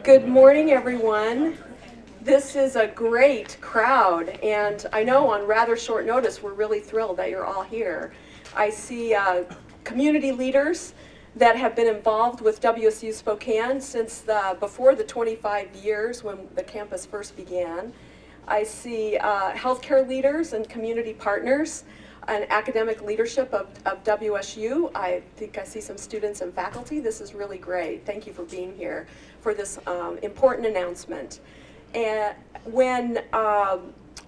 Good morning, everyone. This is a great crowd, and I know on rather short notice we're really thrilled that you're all here. I see community leaders that have been involved with WSU Spokane since before the 25 years when the campus first began. I see healthcare leaders and community partners and academic leadership of WSU. I think I see some students and faculty. This is really great. Thank you for being here for this important announcement. And when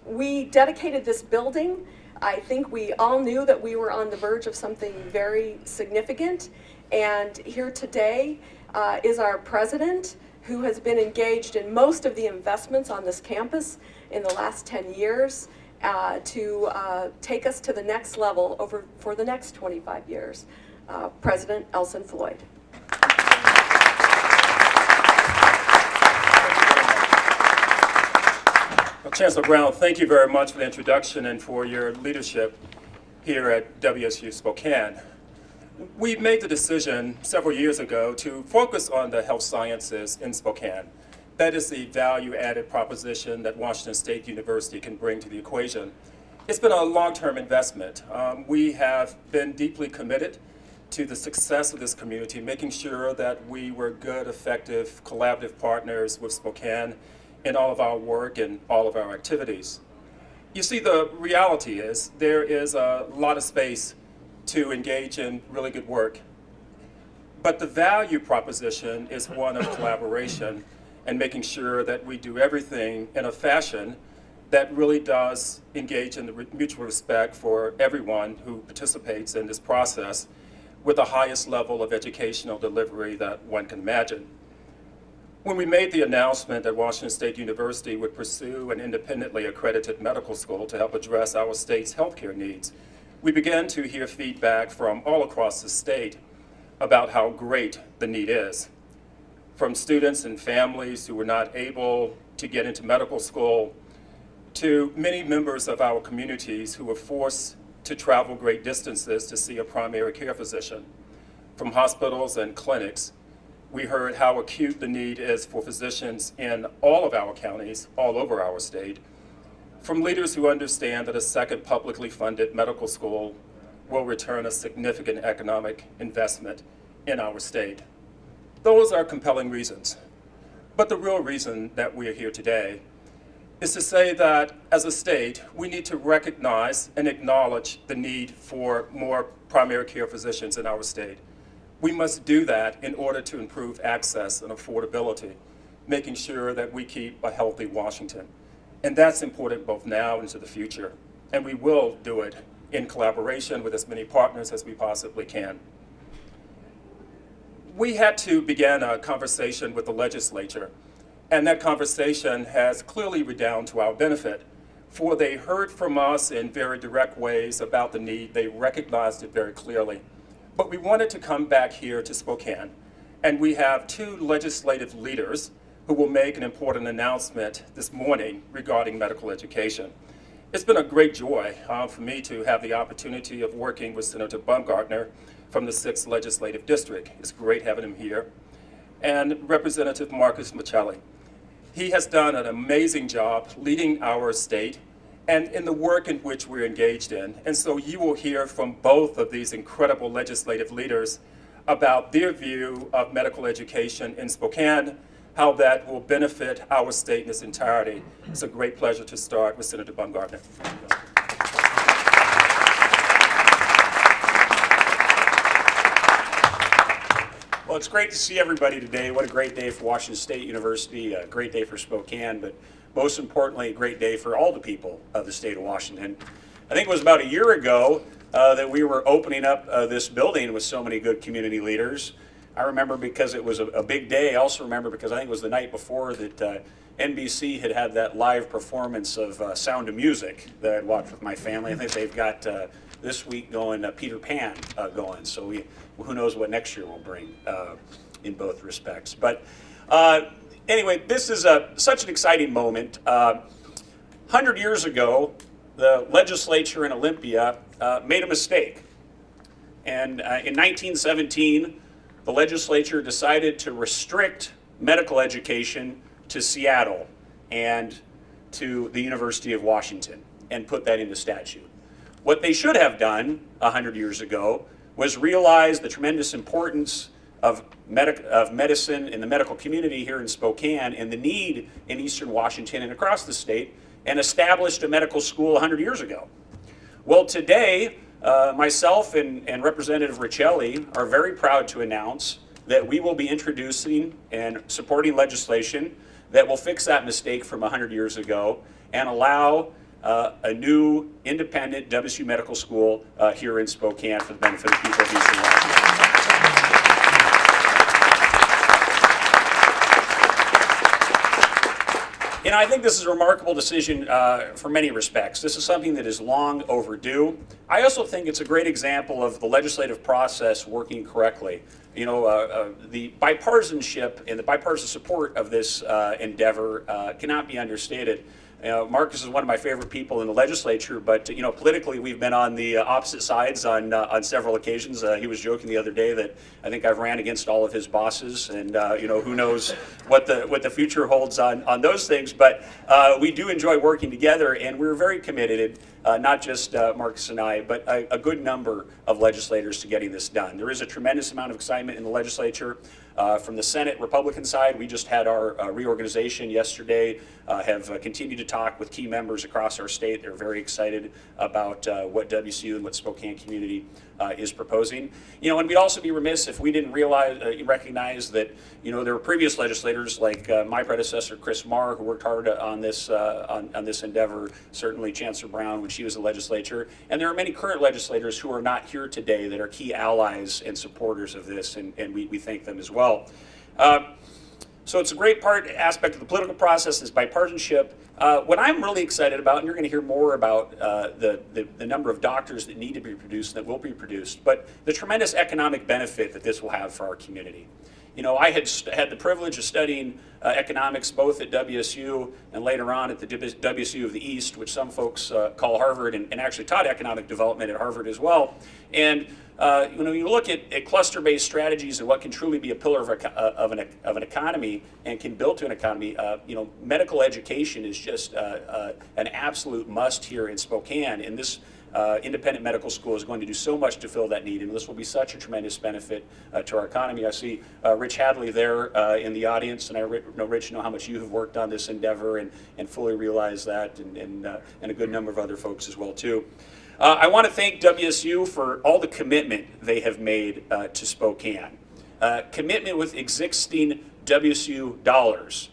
we dedicated this building, I think we all knew that we were on the verge of something very significant. And here today is our president, who has been engaged in most of the investments on this campus in the last 10 years to take us to the next level for the next 25 years. President Elson Floyd. Well, Chancellor Brown, thank you very much for the introduction and for your leadership here at WSU Spokane. We made the decision several years ago to focus on the health sciences in Spokane. That is the value-added proposition that Washington State University can bring to the equation. It's been a long-term investment. We have been deeply committed to the success of this community, making sure that we were good, effective, collaborative partners with Spokane in all of our work and all of our activities. You see, the reality is there is a lot of space to engage in really good work. But the value proposition is one of collaboration and making sure that we do everything in a fashion that really does engage in the mutual respect for everyone who participates in this process with the highest level of educational delivery that one can imagine. When we made the announcement that Washington State University would pursue an independently accredited medical school to help address our state's healthcare needs, we began to hear feedback from all across the state about how great the need is. From students and families who were not able to get into medical school, to many members of our communities who were forced to travel great distances to see a primary care physician. From hospitals and clinics, we heard how acute the need is for physicians in all of our counties, all over our state, from leaders who understand that a second publicly funded medical school will return a significant economic investment in our state. Those are compelling reasons. But the real reason that we are here today is to say that as a state, we need to recognize and acknowledge the need for more primary care physicians in our state. We must do that in order to improve access and affordability, making sure that we keep a healthy Washington. And that's important both now and into the future. And we will do it in collaboration with as many partners as we possibly can. We had to begin a conversation with the legislature, and that conversation has clearly redounded to our benefit, for they heard from us in very direct ways about the need. They recognized it very clearly. But we wanted to come back here to Spokane, and we have two legislative leaders who will make an important announcement this morning regarding medical education. It's been a great joy for me to have the opportunity of working with Senator Baumgartner from the 6th Legislative District. It's great having him here. And Representative Marcus Riccelli. He has done an amazing job leading our state and in the work in which we're engaged in. And so you will hear from both of these incredible legislative leaders about their view of medical education in Spokane, how that will benefit our state in its entirety. It's a great pleasure to start with Senator Baumgartner. Well, it's great to see everybody today. What a great day for Washington State University, a great day for Spokane, but most importantly, a great day for all the people of the state of Washington. I think it was about a year ago that we were opening up this building with so many good community leaders. I remember because it was a big day. I also remember because I think it was the night before that NBC had that live performance of Sound of Music that I'd watched with my family. I think they've got this week going Peter Pan going. So who knows what next year will bring in both respects. But anyway, this is such an exciting moment. 100 years ago, the legislature in Olympia made a mistake. And in 1917, the legislature decided to restrict medical education to Seattle and to the University of Washington and put that into statute. What they should have done 100 years ago was realize the tremendous importance of medicine in the medical community here in Spokane and the need in Eastern Washington and across the state, and established a medical school 100 years ago. Well, today, myself and Representative Riccelli are very proud to announce that we will be introducing and supporting legislation that will fix that mistake from 100 years ago and allow a new independent WSU medical school here in Spokane for the benefit of people of Eastern Washington. You know, I think this is a remarkable decision for many respects. This is something that is long overdue. I also think it's a great example of the legislative process working correctly. You know, the bipartisanship and the bipartisan support of this endeavor cannot be understated. Marcus is one of my favorite people in the legislature, but you know, politically we've been on the opposite sides on several occasions. He was joking the other day that I think I've ran against all of his bosses, and you know, who knows what the future holds on those things. But we do enjoy working together, and we're very committed, not just Marcus and I, but a good number of legislators to getting this done. There is a tremendous amount of excitement in the legislature. From the Senate Republican side, we just had our reorganization yesterday, have continued to talk with key members across our state. They're very excited about what WSU and what Spokane community is proposing. You know, and we'd also be remiss if we didn't recognize that, you know, there were previous legislators like my predecessor, Chris Marr, who worked hard on this endeavor, certainly Chancellor Brown when she was in the legislature. And there are many current legislators who are not here today that are key allies and supporters of this, and we thank them as well. So it's a great aspect of the political process, is bipartisanship. What I'm really excited about, and you're going to hear more about the number of doctors that need to be produced and that will be produced, but the tremendous economic benefit that this will have for our community. You know, I had the privilege of studying economics both at WSU and later on at the WSU of the East, which some folks call Harvard, and actually taught economic development at Harvard as well. And you know, you look at cluster-based strategies and what can truly be a pillar of an economy and can build to an economy. You know, medical education is just an absolute must here in Spokane, and this independent medical school is going to do so much to fill that need, and this will be such a tremendous benefit to our economy. I see Rich Hadley there in the audience, and I know, Rich, know how much you have worked on this endeavor and fully realize that, and a good number of other folks as well too. I want to thank WSU for all the commitment they have made to Spokane. Commitment with existing WSU dollars.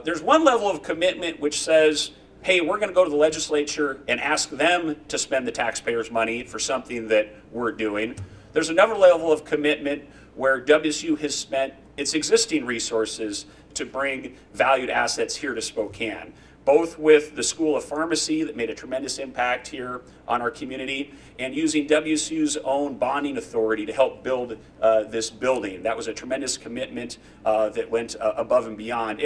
There's one level of commitment which says, hey, we're going to go to the legislature and ask them to spend the taxpayers' money for something that we're doing. There's another level of commitment where WSU has spent its existing resources to bring valued assets here to Spokane, both with the School of Pharmacy that made a tremendous impact here on our community, and using WSU's own bonding authority to help build this building. That was a tremendous commitment that went above and beyond.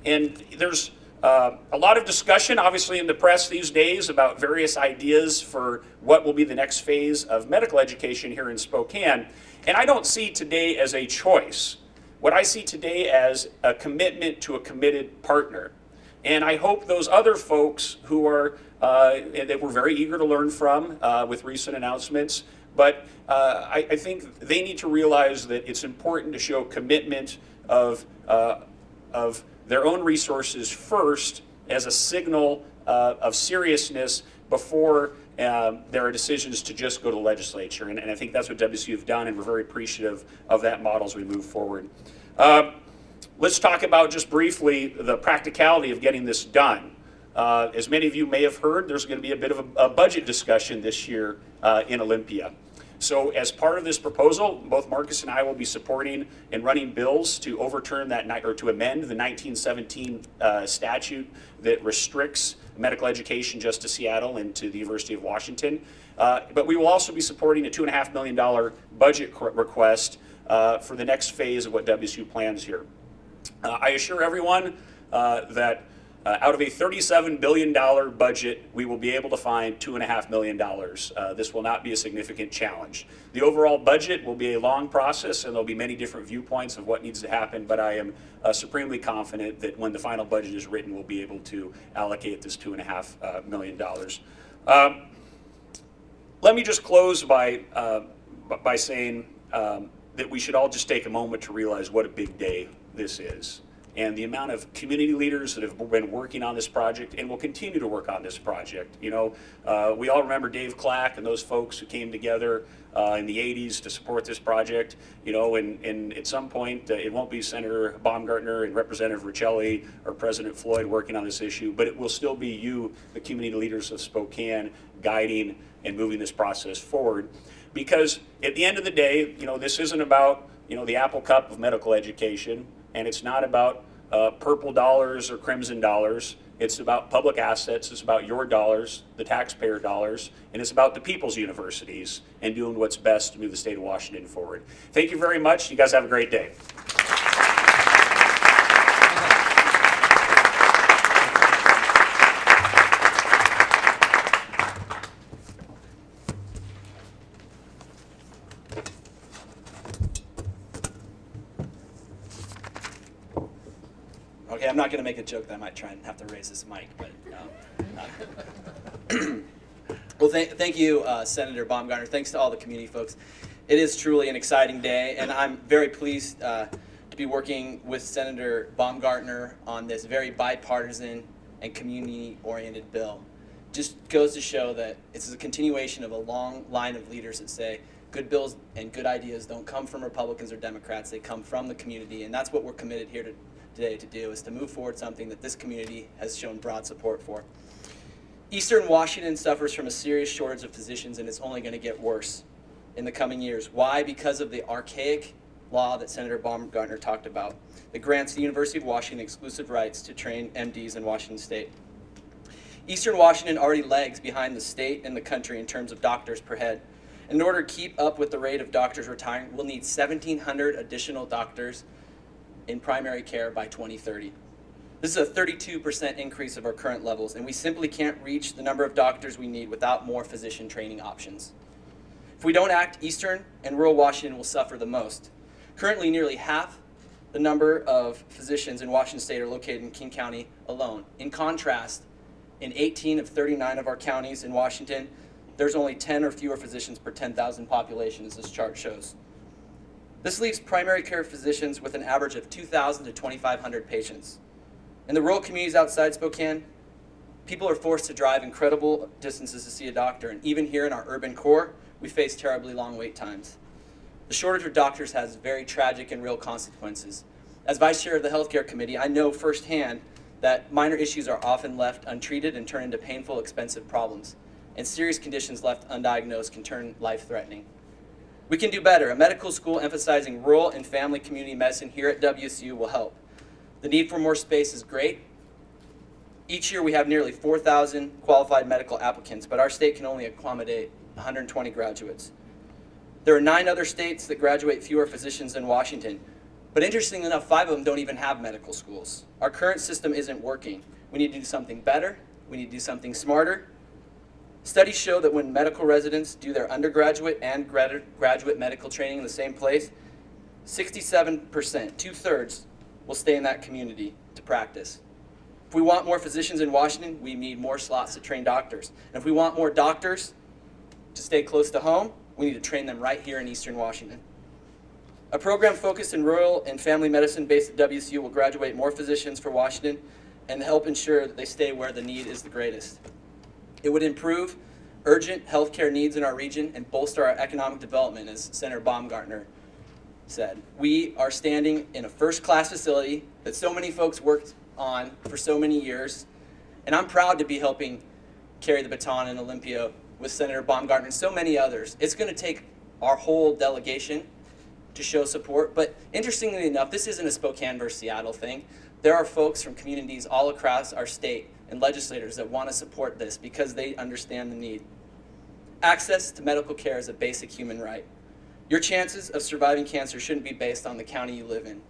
And there's a lot of discussion, obviously, in the press these days about various ideas for what will be the next phase of medical education here in Spokane. And I don't see today as a choice. What I see today as a commitment to a committed partner. And I hope those other folks who are, that we're very eager to learn from with recent announcements, but I think they need to realize that it's important to show commitment of their own resources first as a signal of seriousness before there are decisions to just go to the legislature. And I think that's what WSU have done, and we're very appreciative of that model as we move forward. Let's talk about just briefly the practicality of getting this done. As many of you may have heard, there's going to be a bit of a budget discussion this year in Olympia. So as part of this proposal, both Marcus and I will be supporting and running bills to overturn that, or to amend the 1917 statute that restricts medical education just to Seattle and to the University of Washington. But we will also be supporting a $2.5 million budget request for the next phase of what WSU plans here. I assure everyone that Out of a $37 billion budget, we will be able to find $2.5 million. This will not be a significant challenge. The overall budget will be a long process, and there'll be many different viewpoints of what needs to happen, but I am supremely confident that when the final budget is written, we'll be able to allocate this $2.5 million. Let me just close by saying that we should all just take a moment to realize what a big day this is, and the amount of community leaders that have been working on this project and will continue to work on this project. You know, we all remember Dave Clack and those folks who came together in the 80s to support this project. You know, and at some point it won't be Senator Baumgartner and Representative Riccelli or President Floyd working on this issue, but it will still be you, the community leaders of Spokane, guiding and moving this process forward. Because at the end of the day, you know, this isn't about, you know, the Apple Cup of medical education. And it's not about purple dollars or crimson dollars. It's about public assets. It's about your dollars, the taxpayer dollars, and it's about the people's universities and doing what's best to move the state of Washington forward. Thank you very much. You guys have a great day. Okay, I'm not going to make a joke that I might try and have to raise this mic, but well, thank you, Senator Baumgartner. Thanks to all the community folks. It is truly an exciting day, and I'm very pleased to be working with Senator Baumgartner on this very bipartisan and community-oriented bill. Just goes to show that it's a continuation of a long line of leaders that say good bills and good ideas don't come from Republicans or Democrats, they come from the community, and that's what we're committed here today to do, is to move forward something that this community has shown broad support for. Eastern Washington suffers from a serious shortage of physicians, and it's only going to get worse in the coming years. Why? Because of the archaic law that Senator Baumgartner talked about that grants the University of Washington exclusive rights to train MDs in Washington State. Eastern Washington already lags behind the state and the country in terms of doctors per head. In order to keep up with the rate of doctors retiring, we'll need 1,700 additional doctors in primary care by 2030. This is a 32% increase of our current levels, and we simply can't reach the number of doctors we need without more physician training options. If we don't act, Eastern and rural Washington will suffer the most. Currently, nearly half the number of physicians in Washington State are located in King County alone. In contrast, in 18 of 39 of our counties in Washington, there's only 10 or fewer physicians per 10,000 population, as this chart shows. This leaves primary care physicians with an average of 2,000 to 2,500 patients. In the rural communities outside Spokane, people are forced to drive incredible distances to see a doctor, and even here in our urban core, we face terribly long wait times. The shortage of doctors has very tragic and real consequences. As Vice Chair of the Healthcare Committee, I know firsthand that minor issues are often left untreated and turn into painful, expensive problems, and serious conditions left undiagnosed can turn life-threatening. We can do better. A medical school emphasizing rural and family community medicine here at WSU will help. The need for more space is great. Each year we have nearly 4,000 qualified medical applicants, but our state can only accommodate 120 graduates. There are 9 other states that graduate fewer physicians than Washington, but interestingly enough, 5 of them don't even have medical schools. Our current system isn't working. We need to do something better. We need to do something smarter. Studies show that when medical residents do their undergraduate and graduate medical training in the same place, 67%, 2/3, will stay in that community to practice. If we want more physicians in Washington, we need more slots to train doctors. And if we want more doctors to stay close to home, we need to train them right here in Eastern Washington. A program focused in rural and family medicine based at WSU will graduate more physicians for Washington and help ensure that they stay where the need is the greatest. It would improve urgent healthcare needs in our region and bolster our economic development, as Senator Baumgartner said. We are standing in a first-class facility that so many folks worked on for so many years, and I'm proud to be helping carry the baton in Olympia with Senator Baumgartner and so many others. It's going to take our whole delegation to show support, but interestingly enough, this isn't a Spokane versus Seattle thing. There are folks from communities all across our state and legislators that want to support this because they understand the need. Access to medical care is a basic human right. Your chances of surviving cancer shouldn't be based on the county you live in.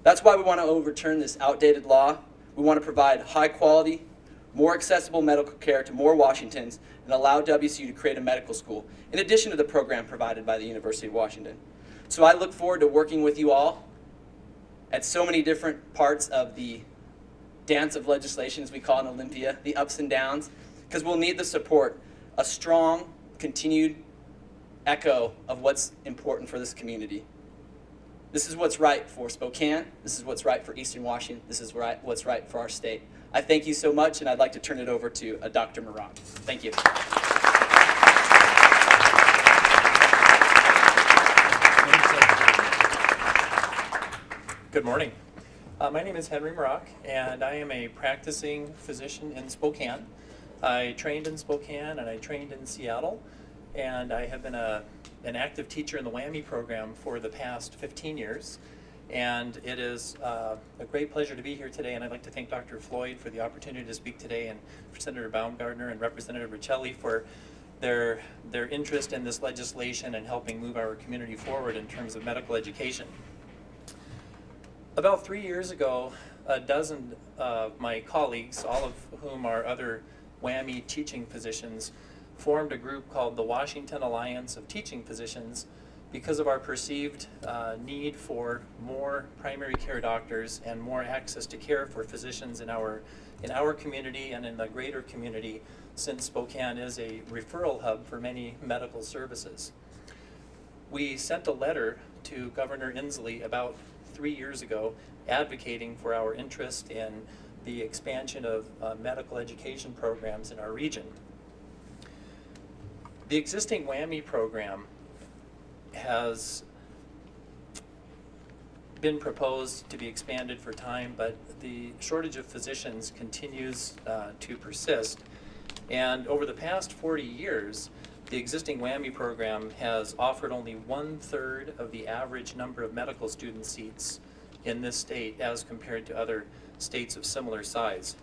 That's why we want to overturn this outdated law. We want to provide high quality, more accessible medical care to more Washingtons and allow WSU to create a medical school, in addition to the program provided by the University of Washington. So I look forward to working with you all at so many different parts of the dance of legislation, as we call it in Olympia, the ups and downs, because we'll need the support, a strong, continued echo of what's important for this community. This is what's right for Spokane. This is what's right for Eastern Washington. This is what's right for our state. I thank you so much, and I'd like to turn it over to Dr. Maroc. Thank you. Good morning. My name is Henry Maroc, and I am a practicing physician in Spokane. I trained in Spokane and I trained in Seattle, and I have been an active teacher in the WWAMI program for the past 15 years. And it is a great pleasure to be here today, and I'd like to thank Dr. Floyd for the opportunity to speak today, and for Senator Baumgartner and Representative Riccelli for their interest in this legislation and helping move our community forward in terms of medical education. About 3 years ago, a dozen of my colleagues, all of whom are other WWAMI teaching physicians, formed a group called the Washington Alliance of Teaching Physicians because of our perceived need for more primary care doctors and more access to care for physicians in our community and in the greater community, since Spokane is a referral hub for many medical services. We sent a letter to Governor Inslee about 3 years ago advocating for our interest in the expansion of medical education programs in our region. The existing WWAMI program has been proposed to be expanded for time, but the shortage of physicians continues to persist. And over the past 40 years, the existing WWAMI program has offered only 1/3 of the average number of medical student seats in this state as compared to other states of similar size.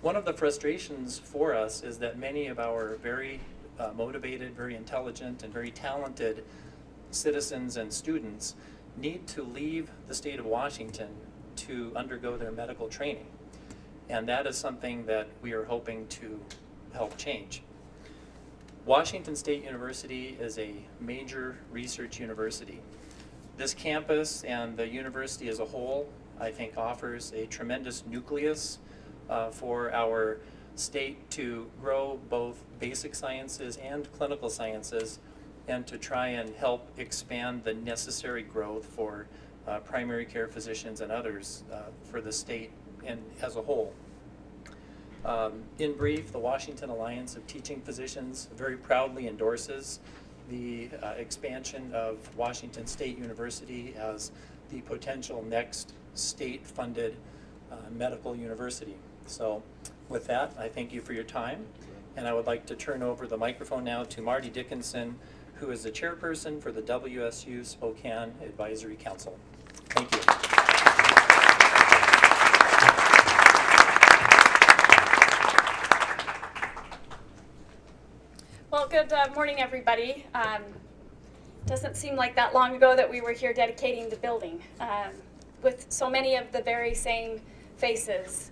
One of the frustrations for us is that many of our very motivated, very intelligent, and very talented citizens and students need to leave the state of Washington to undergo their medical training. And that is something that we are hoping to help change. Washington State University is a major research university. This campus and the university as a whole, I think, offers a tremendous nucleus for our state to grow both basic sciences and clinical sciences, and to try and help expand the necessary growth for primary care physicians and others for the state and as a whole. In brief, the Washington Alliance of Teaching Physicians very proudly endorses the expansion of Washington State University as the potential next state-funded medical university. So with that, I thank you for your time, and I would like to turn over the microphone now to Marty Dickinson, who is the chairperson for the WSU Spokane Advisory Council. Thank you. Well, good morning, everybody. Doesn't seem like that long ago that we were here dedicating the building with so many of the very same faces.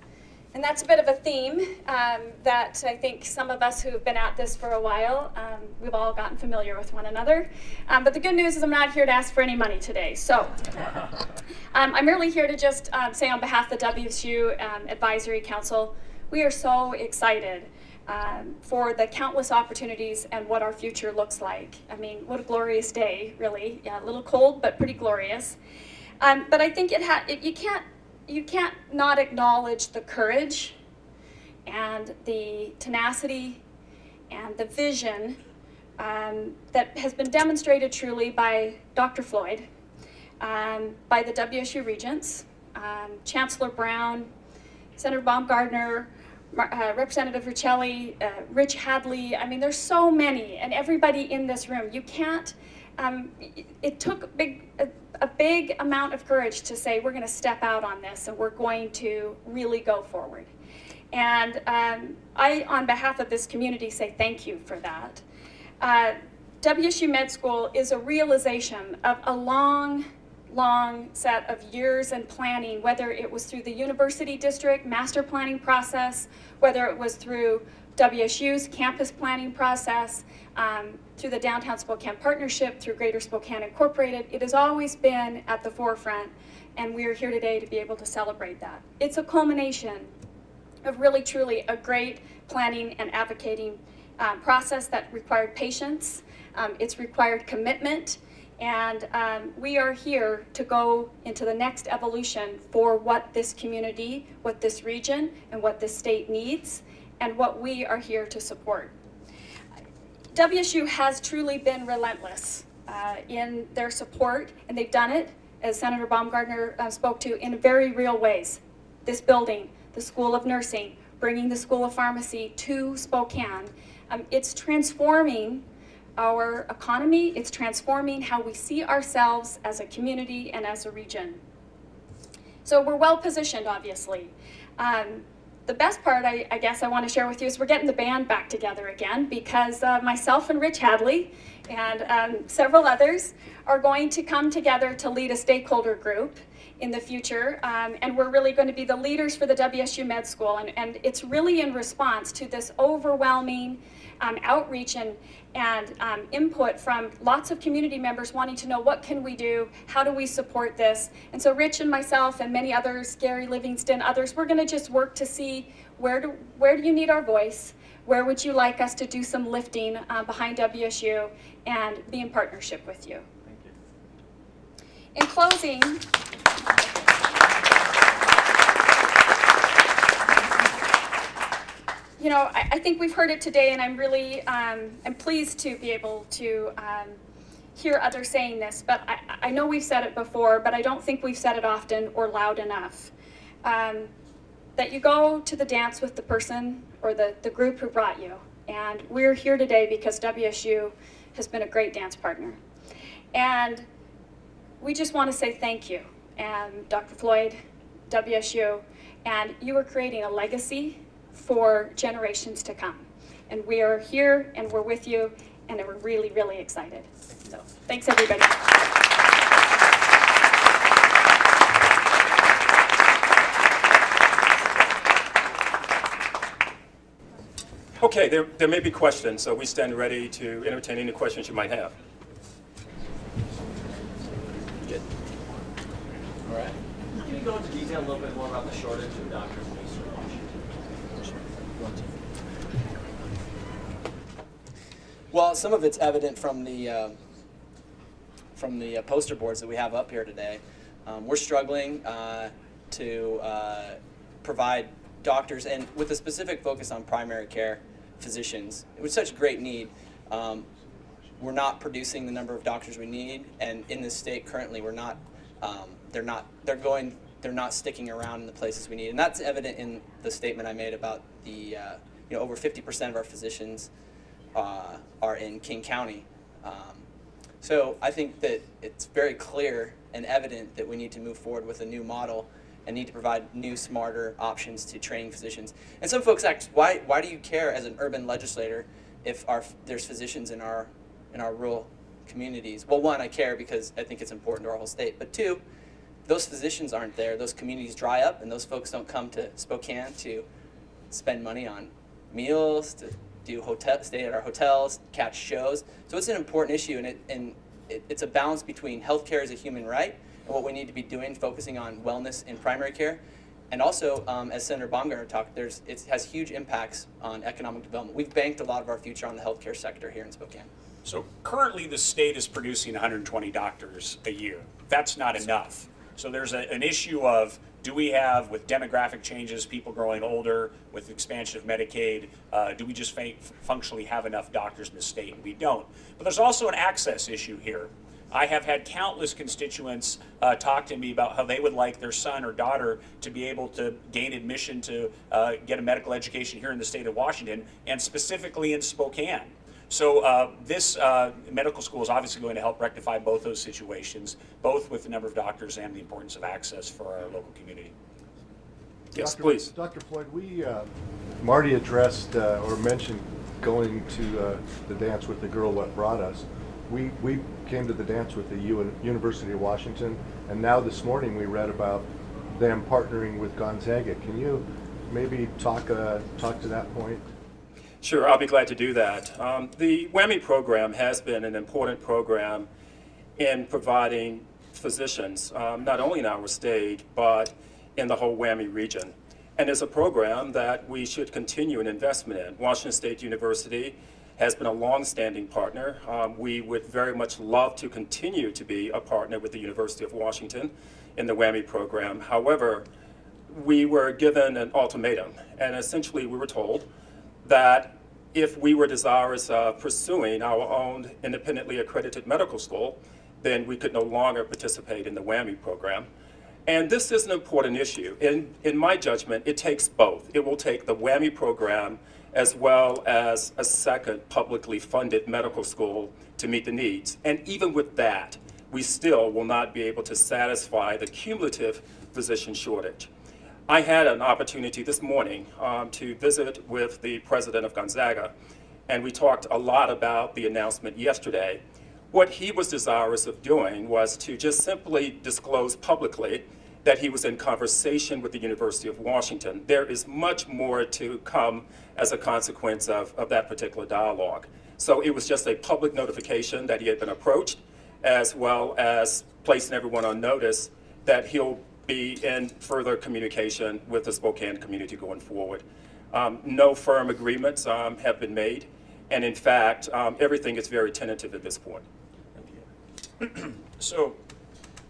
And that's a bit of a theme that I think some of us who have been at this for a while, we've all gotten familiar with one another. But the good news is I'm not here to ask for any money today. So I'm merely here to just say on behalf of the WSU Advisory Council, we are so excited for the countless opportunities and what our future looks like. I mean, what a glorious day, really. Yeah, a little cold, but pretty glorious. But I think you can't not acknowledge the courage and the tenacity and the vision that has been demonstrated truly by Dr. Floyd, by the WSU Regents, Chancellor Brown, Senator Baumgartner, Representative Riccelli, Rich Hadley. I mean, there's so many, and everybody in this room. You can't, it took a big amount of courage to say we're going to step out on this and we're going to really go forward. And I, on behalf of this community, say thank you for that. WSU Med School is a realization of a long long set of years in planning, whether it was through the university district master planning process, whether it was through WSU's campus planning process, through the Downtown Spokane Partnership, through Greater Spokane Incorporated. It has always been at the forefront, and we are here today to be able to celebrate that. It's a culmination of really, truly a great planning and advocating process that required patience. It's required commitment, and we are here to go into the next evolution for what this community, what this region, and what this state needs, and what we are here to support. WSU has truly been relentless in their support, and they've done it, as Senator Baumgartner spoke to, in very real ways. This building, the School of Nursing, bringing the School of Pharmacy to Spokane. It's transforming our economy. It's transforming how we see ourselves as a community and as a region. So we're well positioned, obviously. The best part, I guess, I want to share with you is we're getting the band back together again, because myself and Rich Hadley and several others are going to come together to lead a stakeholder group in the future, and we're really going to be the leaders for the WSU Med School, and it's really in response to this overwhelming outreach and input from lots of community members wanting to know, what can we do, how do we support this? And so Rich and myself and many others, Gary Livingston, others, we're going to just work to see where do you need our voice, where would you like us to do some lifting behind WSU, and be in partnership with you. Thank you. In closing, you know, I think we've heard it today, and I'm really I'm pleased to be able to hear others saying this, but I know we've said it before, but I don't think we've said it often or loud enough. That you go to the dance with the person or the group who brought you. And we're here today because WSU has been a great dance partner. And we just want to say thank you. And Dr. Floyd, WSU, and you are creating a legacy for generations to come. And we are here and we're with you, and we're really, really excited. So thanks, everybody. Okay, there may be questions, so we stand ready to entertain any questions you might have. Good. All right. Can you go into detail a little bit more about the shortage of doctors in Eastern Washington? Well, some of it's evident from the poster boards that we have up here today. We're struggling to provide doctors, and with a specific focus on primary care physicians. With such great need, we're not producing the number of doctors we need, and in this state currently, we're not. They're not sticking around in the places we need, and that's evident in the statement I made about the over 50% of our physicians are in King County. So I think that it's very clear and evident that we need to move forward with a new model and need to provide new, smarter options to training physicians. And some folks ask, why do you care as an urban legislator if there's physicians in our rural communities? Well, one, I care because I think it's important to our whole state. But two, those physicians aren't there. Those communities dry up, and those folks don't come to Spokane to spend money on meals, to stay at our hotels, catch shows. So it's an important issue, and it's a balance between healthcare as a human right and what we need to be doing, focusing on wellness in primary care. And also, as Senator Baumgartner talked, it has huge impacts on economic development. We've banked a lot of our future on the healthcare sector here in Spokane. So currently the state is producing 120 doctors a year. That's not enough. So there's an issue of, do we have, with demographic changes, people growing older, with expansion of Medicaid, do we just functionally have enough doctors in the state? And we don't. But there's also an access issue here. I have had countless constituents talk to me about how they would like their son or daughter to be able to gain admission to get a medical education here in the state of Washington, and specifically in Spokane. So this medical school is obviously going to help rectify both those situations, both with the number of doctors and the importance of access for our local community. Yes, please. Dr. Floyd, Marty addressed or mentioned going to the dance with the girl what brought us. we came to the dance with the University of Washington, and now this morning we read about them partnering with Gonzaga. Can you maybe talk to that point? Sure, I'll be glad to do that. The WWAMI program has been an important program in providing physicians, not only in our state, but in the whole WWAMI region. And it's a program that we should continue an investment in. Washington State University has been a long-standing partner. We would very much love to continue to be a partner with the University of Washington in the WWAMI program. However, we were given an ultimatum, and essentially we were told that if we were desirous of pursuing our own independently accredited medical school, then we could no longer participate in the WWAMI program. And this is an important issue. In my judgment, it takes both. It will take the WWAMI program as well as a second publicly funded medical school to meet the needs. And even with that, we still will not be able to satisfy the cumulative physician shortage. I had an opportunity this morning to visit with the president of Gonzaga, and we talked a lot about the announcement yesterday. What he was desirous of doing was to just simply disclose publicly that he was in conversation with the University of Washington. There is much more to come as a consequence of that particular dialogue. So it was just a public notification that he had been approached, as well as placing everyone on notice that he'll be in further communication with the Spokane community going forward. No firm agreements have been made, and in fact, everything is very tentative at this point. So,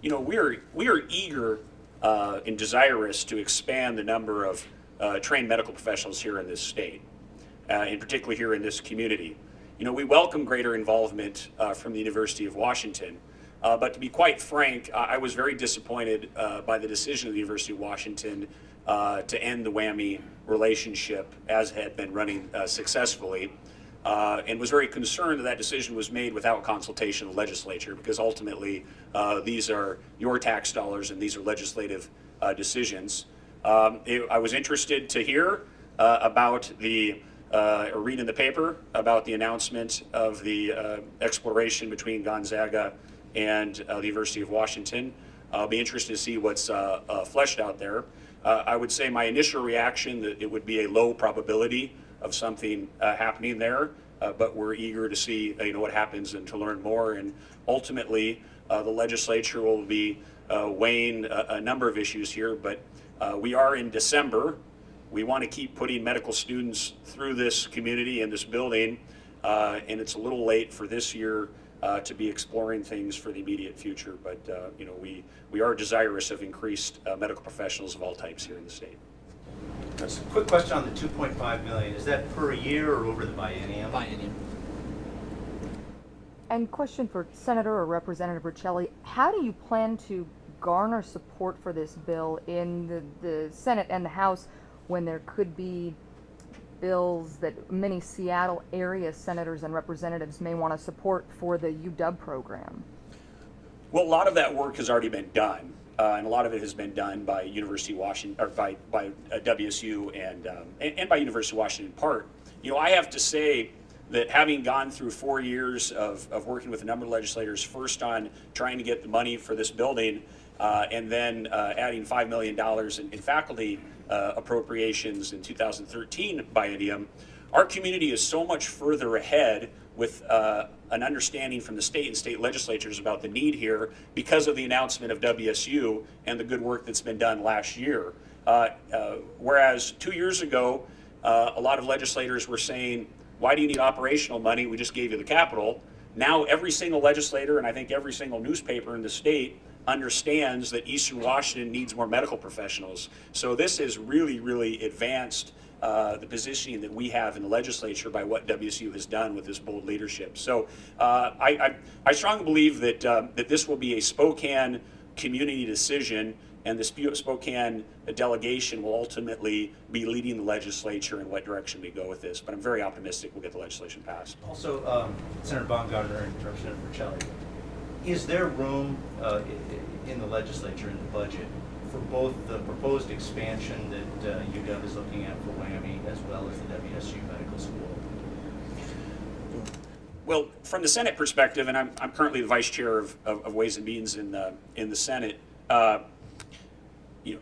you know, we are eager and desirous to expand the number of trained medical professionals here in this state, and particularly here in this community. You know, we welcome greater involvement from the University of Washington, but to be quite frank, I was very disappointed by the decision of the University of Washington to end the WWAMI relationship as had been running successfully, and was very concerned that that decision was made without consultation of the legislature, because ultimately these are your tax dollars and these are legislative decisions. I was interested to hear about or read in the paper about the announcement of the exploration between Gonzaga and the University of Washington. I'll be interested to see what's fleshed out there. I would say my initial reaction that it would be a low probability of something happening there, but we're eager to see what happens and to learn more. And ultimately, the legislature will be weighing a number of issues here, but we are in December. We want to keep putting medical students through this community and this building, and it's a little late for this year to be exploring things for the immediate future, but we are desirous of increased medical professionals of all types here in the state. Just a quick question on the $2.5 million. Is that per year or over the biennium? Biennium. And question for Senator or Representative Riccelli, how do you plan to garner support for this bill in the Senate and the House when there could be bills that many Seattle area senators and representatives may want to support for the UW program? Well, a lot of that work has already been done, and a lot of it has been done by University of Washington, or by WSU and by University of Washington in part. You know, I have to say that having gone through 4 years of working with a number of legislators, first on trying to get the money for this building, and then adding $5 million in faculty appropriations in 2013 biennium, our community is so much further ahead with an understanding from the state and state legislatures about the need here because of the announcement of WSU and the good work that's been done last year. Whereas 2 years ago, a lot of legislators were saying, why do you need operational money? We just gave you the capital. Now every single legislator and I think every single newspaper in the state understands that Eastern Washington needs more medical professionals. So this has really, really advanced the positioning that we have in the legislature by what WSU has done with this bold leadership. So I strongly believe that that this will be a Spokane community decision, and the Spokane delegation will ultimately be leading the legislature in what direction we go with this. But I'm very optimistic we'll get the legislation passed. Also, Senator Baumgartner and Representative Riccelli, is there room in the legislature, in the budget, for both the proposed expansion that UW is looking at for WWAMI as well as the WSU Medical School? Well, from the Senate perspective, and I'm currently the vice chair of Ways and Means in the Senate.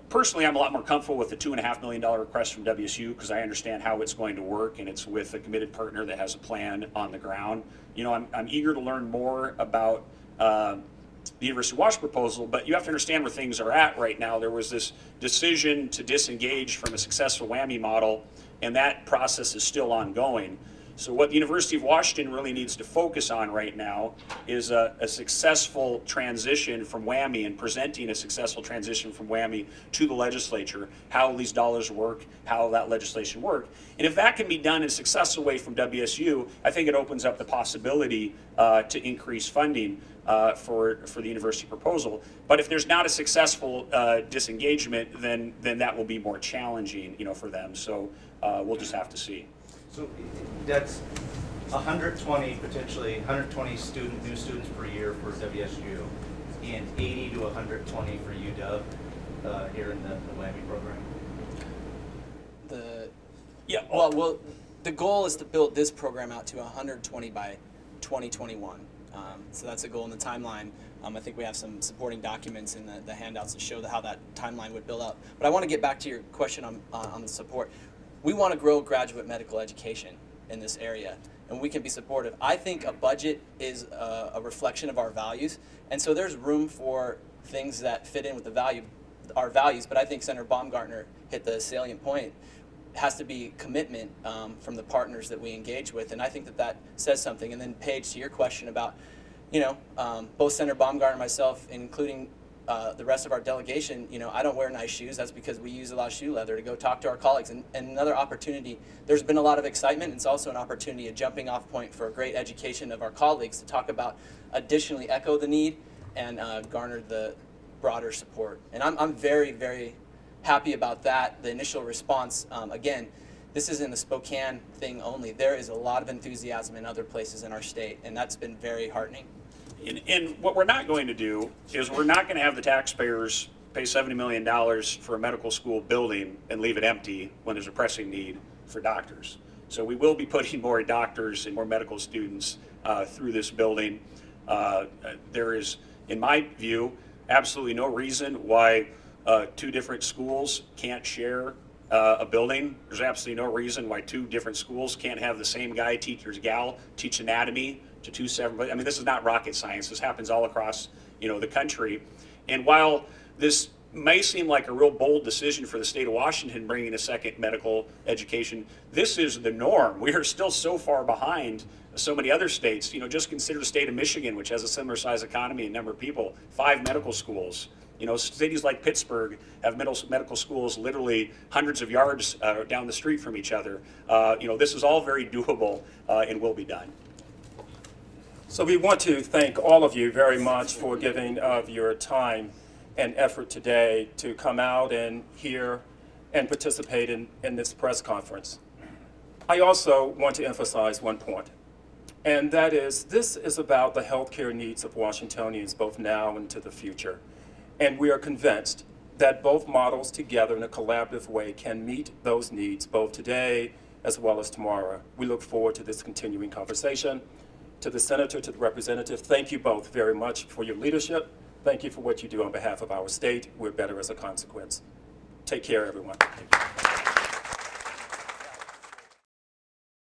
Personally, I'm a lot more comfortable with the $2.5 million request from WSU because I understand how it's going to work, and it's with a committed partner that has a plan on the ground. I'm eager to learn more about the University of Washington proposal, but you have to understand where things are at right now. There was this decision to disengage from a successful WWAMI model, and that process is still ongoing. So what the University of Washington really needs to focus on right now is a successful transition from WWAMI and presenting a successful transition from WWAMI to the legislature, how these dollars work, how that legislation work. And if that can be done in a successful way from WSU, I think it opens up the possibility to increase funding for the university proposal. But if there's not a successful disengagement, then that will be more challenging, for them. So we'll just have to see. So that's 120, potentially 120 new students per year for WSU, and 80 to 120 for UW here in the WWAMI program. The goal is to build this program out to 120 by 2021. So that's a goal in the timeline. I think we have some supporting documents in the handouts that show how that timeline would build up. But I want to get back to your question on the support. We want to grow graduate medical education in this area, and we can be supportive. I think a budget is a reflection of our values, and so there's room for things that fit in with our values, but I think Senator Baumgartner hit the salient point. It has to be commitment from the partners that we engage with, and I think that says something. And then Paige, to your question about, both Senator Baumgartner and myself, including the rest of our delegation, I don't wear nice shoes. That's because we use a lot of shoe leather to go talk to our colleagues. And another opportunity, there's been a lot of excitement. It's also an opportunity, a jumping off point for a great education of our colleagues to talk about, additionally echo the need and garner the broader support. And I'm very, very happy about that, the initial response. Again, this isn't a Spokane thing only. There is a lot of enthusiasm in other places in our state, and that's been very heartening. And what we're not going to do is we're not going to have the taxpayers pay $70 million for a medical school building and leave it empty when there's a pressing need for doctors. So we will be putting more doctors and more medical students through this building. There is, in my view, absolutely no reason why two different schools can't share a building. There's absolutely no reason why two different schools can't have the same guy teach anatomy to two separate. I mean, this is not rocket science. This happens all across, the country. And while this may seem like a real bold decision for the state of Washington bringing a second medical education, this is the norm. We are still so far behind so many other states. Just consider the state of Michigan, which has a similar size economy and number of people, 5 medical schools. Cities like Pittsburgh have medical schools literally hundreds of yards down the street from each other. This is all very doable and will be done. So we want to thank all of you very much for giving of your time and effort today to come out and hear and participate in this press conference. I also want to emphasize one point, and that is this is about the healthcare needs of Washingtonians both now and into the future. And we are convinced that both models together in a collaborative way can meet those needs both today as well as tomorrow. We look forward to this continuing conversation. To the senator, to the representative, thank you both very much for your leadership. Thank you for what you do on behalf of our state. We're better as a consequence. Take care, everyone. Thank you.